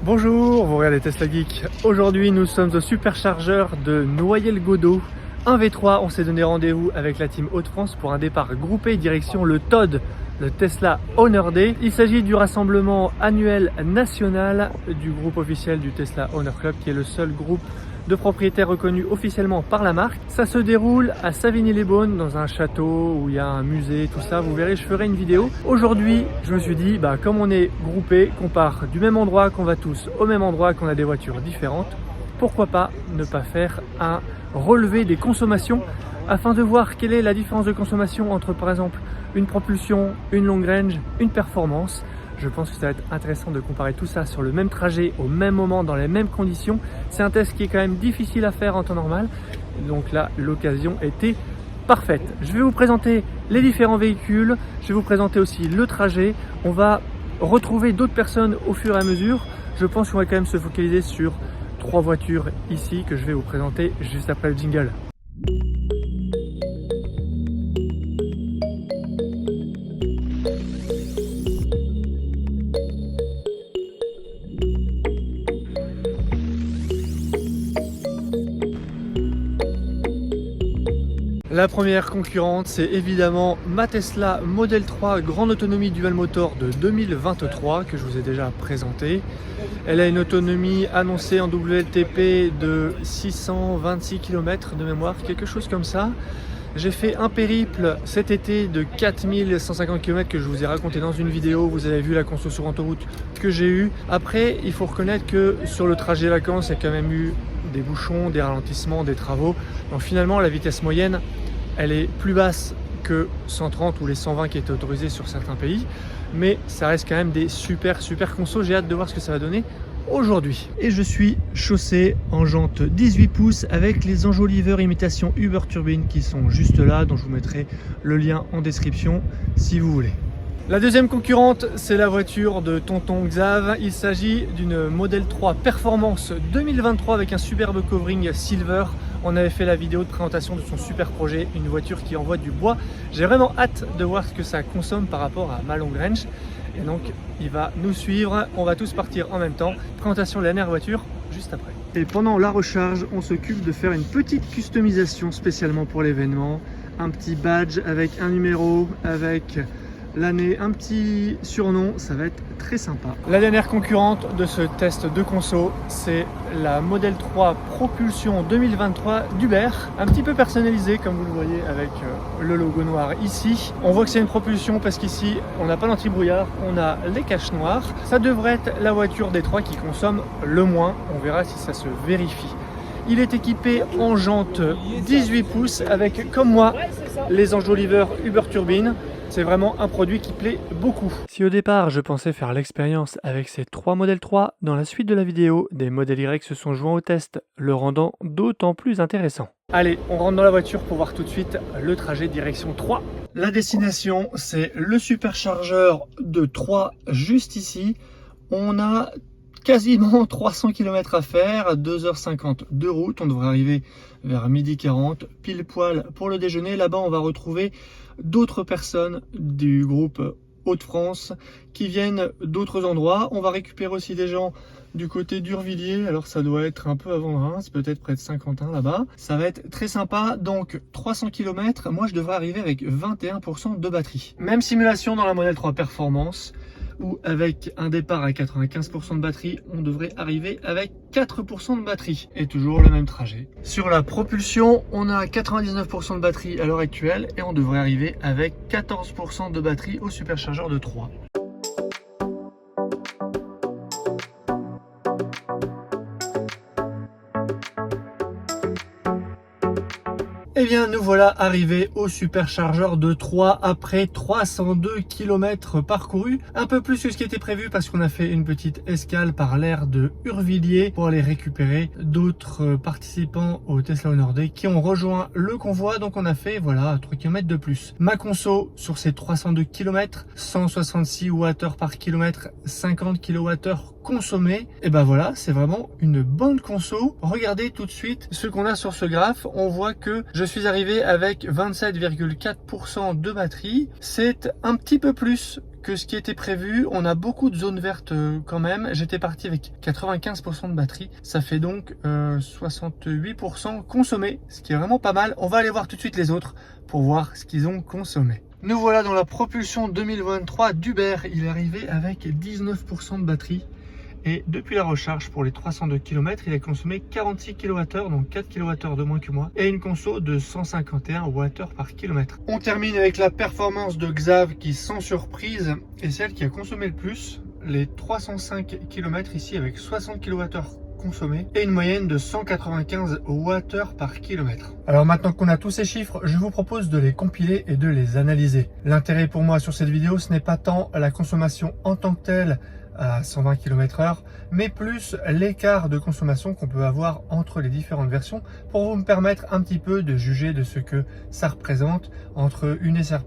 Bonjour, vous regardez Tesla Geek. Aujourd'hui, nous sommes au superchargeur de Noyelles-Godault. 1V3, on s'est donné rendez-vous avec la team Hauts-de-France pour un départ groupé direction le TOD, le Tesla Honor Day. Il s'agit du rassemblement annuel national du groupe officiel du Tesla Honor Club, qui est le seul groupe de propriétaires reconnus officiellement par la marque. Ça se déroule à Savigny-les-Beaunes, dans un château où il y a un musée, tout ça. Vous verrez, je ferai une vidéo. Aujourd'hui, je me suis dit, comme on est groupé, qu'on part du même endroit, qu'on va tous au même endroit, qu'on a des voitures différentes, pourquoi pas ne pas faire un relevé des consommations afin de voir quelle est la différence de consommation entre, par exemple, une propulsion, une long range, une performance. Je pense que ça va être intéressant de comparer tout ça sur le même trajet, au même moment, dans les mêmes conditions. C'est un test qui est quand même difficile à faire en temps normal. Donc là, l'occasion était parfaite. Je vais vous présenter les différents véhicules. Je vais vous présenter aussi le trajet. On va retrouver d'autres personnes au fur et à mesure. Je pense qu'on va quand même se focaliser sur 3 voitures ici que je vais vous présenter juste après le jingle. La première concurrente, c'est évidemment ma Tesla Model 3 grande autonomie dual motor de 2023 que je vous ai déjà présenté. Elle a une autonomie annoncée en WLTP de 626 km de mémoire, quelque chose comme ça. J'ai fait un périple cet été de 4150 km que je vous ai raconté dans une vidéo. Vous avez vu la conso sur autoroute que j'ai eue. Après, il faut reconnaître que sur le trajet vacances, il y a quand même eu des bouchons, des ralentissements, des travaux. Donc finalement, la vitesse moyenne, elle est plus basse que 130 ou les 120 qui étaient autorisés sur certains pays. Mais ça reste quand même des super consos. J'ai hâte de voir ce que ça va donner aujourd'hui. Et je suis chaussé en jante 18 pouces avec les enjoliveurs imitation Uber Turbine qui sont juste là, dont je vous mettrai le lien en description si vous voulez. La deuxième concurrente, c'est la voiture de Tonton Xav. Il s'agit d'une Model 3 Performance 2023 avec un superbe covering silver. On avait fait la vidéo de présentation de son super projet, une voiture qui envoie du bois. J'ai vraiment hâte de voir ce que ça consomme par rapport à ma long range. Et donc, il va nous suivre. On va tous partir en même temps. Présentation de la dernière voiture juste après. Et pendant la recharge, on s'occupe de faire une petite customisation spécialement pour l'événement. Un petit badge avec un numéro, avec l'année, un petit surnom, ça va être très sympa. La dernière concurrente de ce test de conso, c'est la Model 3 Propulsion 2023 d'Uber, un petit peu personnalisée comme vous le voyez avec le logo noir ici. On voit que c'est une propulsion parce qu'ici on n'a pas d'anti-brouillard, on a les caches noires. Ça devrait être la voiture des 3 qui consomme le moins, on verra si ça se vérifie. Il est équipé en jante 18 pouces avec, comme moi, les enjoliveurs Uber Turbine. C'est vraiment un produit qui plaît beaucoup. Si au départ je pensais faire l'expérience avec ces 3 Model 3, dans la suite de la vidéo, des Model Y se sont joints au test, le rendant d'autant plus intéressant. Allez, on rentre dans la voiture pour voir tout de suite le trajet direction 3. La destination, c'est le superchargeur de 3 juste ici. On a quasiment 300 km à faire, 2h50 de route. On devrait arriver vers 12h40, pile poil pour le déjeuner. Là-bas, on va retrouver d'autres personnes du groupe Hauts-de-France qui viennent d'autres endroits. On va récupérer aussi des gens du côté d'Urvilliers. Alors ça doit être un peu avant Reims, peut-être près de Saint-Quentin là-bas. Ça va être très sympa. Donc 300 km, moi je devrais arriver avec 21% de batterie. Même simulation dans la Model 3 Performance, où avec un départ à 95% de batterie, on devrait arriver avec 4% de batterie et toujours le même trajet. Sur la propulsion, on a 99% de batterie à l'heure actuelle et on devrait arriver avec 14% de batterie au superchargeur de 3. Eh bien, nous voilà arrivés au superchargeur de 3 après 302 km parcourus. Un peu plus que ce qui était prévu parce qu'on a fait une petite escale par l'aire de Urvilliers pour aller récupérer d'autres participants au Tesla Honor Day qui ont rejoint le convoi. Donc on a fait, voilà, 3 km de plus. Ma conso sur ces 302 km, 166 Wh par kilomètre, 50 kWh consommés. Et ben voilà, c'est vraiment une bonne conso. Regardez tout de suite ce qu'on a sur ce graphe. On voit que je suis arrivé avec 27,4% de batterie. C'est un petit peu plus que ce qui était prévu. On a beaucoup de zones vertes quand même. J'étais parti avec 95% de batterie. Ça fait donc 68% consommé, ce qui est vraiment pas mal. On va aller voir tout de suite les autres pour voir ce qu'ils ont consommé. Nous voilà dans la propulsion 2023 d'Uber. Il est arrivé avec 19% de batterie. Et depuis la recharge pour les 302 km, il a consommé 46 kWh, donc 4 kWh de moins que moi, et une conso de 151 Wh par km. On termine avec la performance de Xav qui, sans surprise, est celle qui a consommé le plus. Les 305 km ici avec 60 kWh consommés et une moyenne de 195 Wh par km. Alors maintenant qu'on a tous ces chiffres, je vous propose de les compiler et de les analyser. L'intérêt pour moi sur cette vidéo, ce n'est pas tant la consommation en tant que telle, à 120 km/h, mais plus l'écart de consommation qu'on peut avoir entre les différentes versions pour vous me permettre un petit peu de juger de ce que ça représente entre une SR+,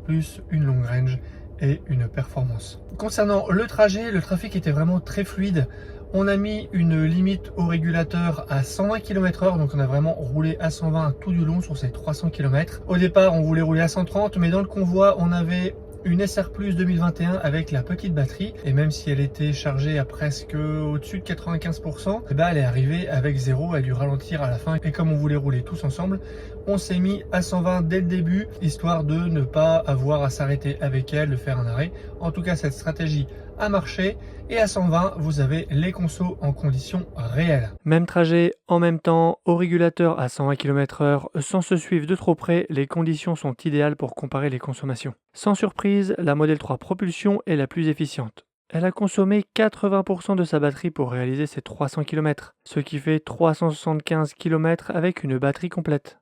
une long range et une performance. Concernant le trajet, le trafic était vraiment très fluide. On a mis une limite au régulateur à 120 km/h, donc on a vraiment roulé à 120 tout du long sur ces 300 km. Au départ, on voulait rouler à 130, mais dans le convoi, on avait une SR+ 2021 avec la petite batterie, et même si elle était chargée à presque au-dessus de 95%, et ben elle est arrivée avec zéro, elle a dû ralentir à la fin, et comme on voulait rouler tous ensemble, on s'est mis à 120 dès le début, histoire de ne pas avoir à s'arrêter avec elle, de faire un arrêt. En tout cas, cette stratégie a marché, et à 120, vous avez les consos en conditions réelles. Même trajet, en même temps, au régulateur à 120 km/h, sans se suivre de trop près, les conditions sont idéales pour comparer les consommations. Sans surprise, la Model 3 Propulsion est la plus efficiente. Elle a consommé 80% de sa batterie pour réaliser ses 300 km, ce qui fait 375 km avec une batterie complète.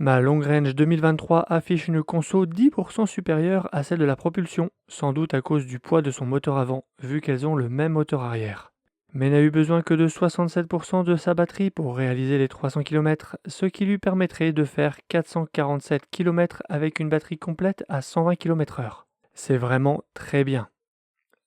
Ma Long Range 2023 affiche une conso 10% supérieure à celle de la Propulsion, sans doute à cause du poids de son moteur avant, vu qu'elles ont le même moteur arrière. Mais n'a eu besoin que de 67% de sa batterie pour réaliser les 300 km, ce qui lui permettrait de faire 447 km avec une batterie complète à 120 km/h. C'est vraiment très bien.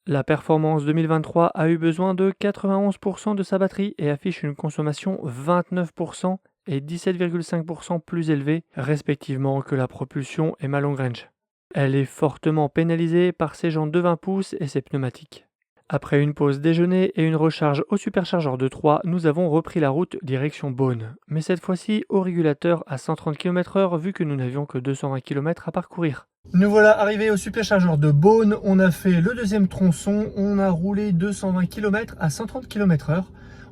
La Performance 2023 a eu besoin de 91% de sa batterie et affiche une consommation 29% et 17,5% plus élevée, respectivement, que la Propulsion et ma Long Range. Elle est fortement pénalisée par ses jantes de 20 pouces et ses pneumatiques. Après une pause déjeuner et une recharge au superchargeur de 3, nous avons repris la route direction Beaune, mais cette fois-ci au régulateur à 130 km/h vu que nous n'avions que 220 km à parcourir. Nous voilà arrivés au superchargeur de Beaune, on a fait le deuxième tronçon, on a roulé 220 km à 130 km/h.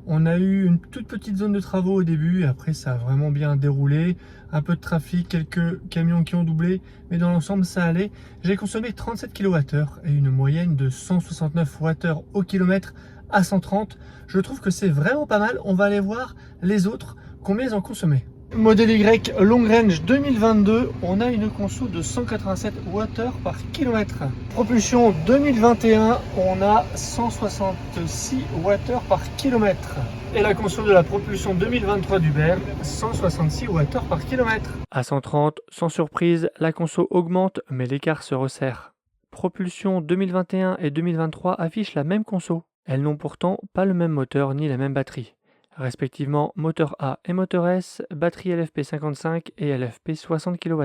On a eu une toute petite zone de travaux au début, et après ça a vraiment bien déroulé. Un peu de trafic, quelques camions qui ont doublé, mais dans l'ensemble ça allait. J'ai consommé 37 kWh et une moyenne de 169 Wh au kilomètre à 130. Je trouve que c'est vraiment pas mal. On va aller voir les autres, combien ils ont consommé. Modèle Y Long Range 2022, on a une conso de 187 Wh par km. Propulsion 2021, on a 166 Wh par km. Et la conso de la propulsion 2023 d'Uber, 166 Wh par km. À 130, sans surprise, la conso augmente, mais l'écart se resserre. Propulsion 2021 et 2023 affichent la même conso. Elles n'ont pourtant pas le même moteur ni la même batterie. Respectivement moteur A et moteur S, batterie LFP 55 et LFP 60 kWh.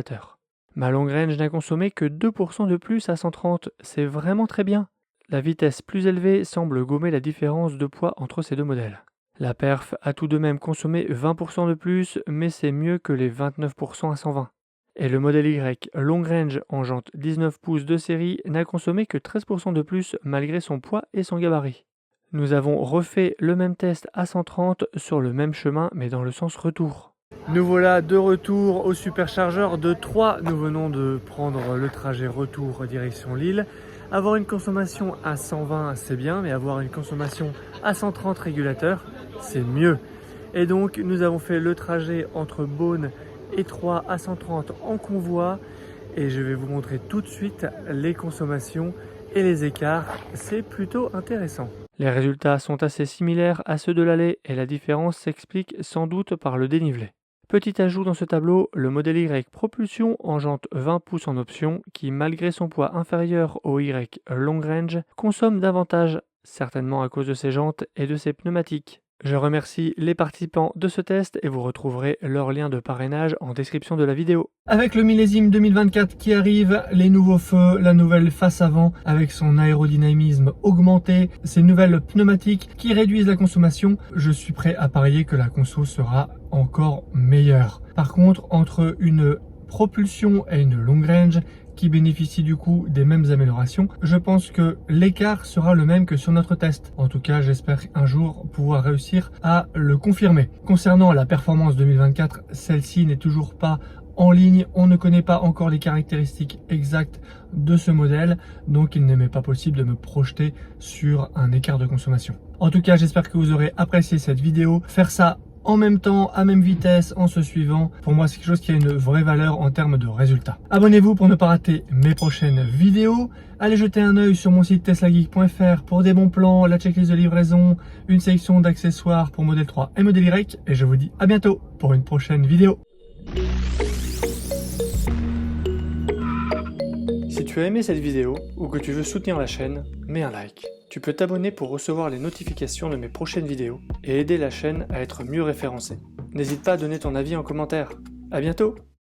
Ma Long Range n'a consommé que 2% de plus à 130, c'est vraiment très bien. La vitesse plus élevée semble gommer la différence de poids entre ces deux modèles. La perf a tout de même consommé 20% de plus, mais c'est mieux que les 29% à 120. Et le modèle Y Long Range en jante 19 pouces de série n'a consommé que 13% de plus malgré son poids et son gabarit. Nous avons refait le même test à 130 sur le même chemin mais dans le sens retour. Nous voilà de retour au superchargeur de 3. Nous venons de prendre le trajet retour direction Lille. Avoir une consommation à 120 c'est bien, mais avoir une consommation à 130 régulateur c'est mieux. Et donc nous avons fait le trajet entre Beaune et 3 à 130 en convoi. Et je vais vous montrer tout de suite les consommations et les écarts. C'est plutôt intéressant. Les résultats sont assez similaires à ceux de l'aller et la différence s'explique sans doute par le dénivelé. Petit ajout dans ce tableau, le modèle Y Propulsion en jante 20 pouces en option qui, malgré son poids inférieur au Y Long Range, consomme davantage, certainement à cause de ses jantes et de ses pneumatiques. Je remercie les participants de ce test et vous retrouverez leur lien de parrainage en description de la vidéo. Avec le millésime 2024 qui arrive, les nouveaux feux, la nouvelle face avant avec son aérodynamisme augmenté, ces nouvelles pneumatiques qui réduisent la consommation, je suis prêt à parier que la conso sera encore meilleure. Par contre, entre une propulsion et une long range qui bénéficie du coup des mêmes améliorations, je pense que l'écart sera le même que sur notre test. En tout cas, j'espère un jour pouvoir réussir à le confirmer. Concernant la performance 2024, celle-ci n'est toujours pas en ligne, on ne connaît pas encore les caractéristiques exactes de ce modèle, donc il n'est même pas possible de me projeter sur un écart de consommation. En tout cas, j'espère que vous aurez apprécié cette vidéo. Faire ça en même temps, à même vitesse, en se suivant, pour moi c'est quelque chose qui a une vraie valeur en termes de résultats. Abonnez-vous pour ne pas rater mes prochaines vidéos. Allez jeter un œil sur mon site teslageek.fr pour des bons plans, la checklist de livraison, une sélection d'accessoires pour Model 3 et Model Y. Et je vous dis à bientôt pour une prochaine vidéo. Si tu as aimé cette vidéo ou que tu veux soutenir la chaîne, mets un like. Tu peux t'abonner pour recevoir les notifications de mes prochaines vidéos et aider la chaîne à être mieux référencée. N'hésite pas à donner ton avis en commentaire. À bientôt!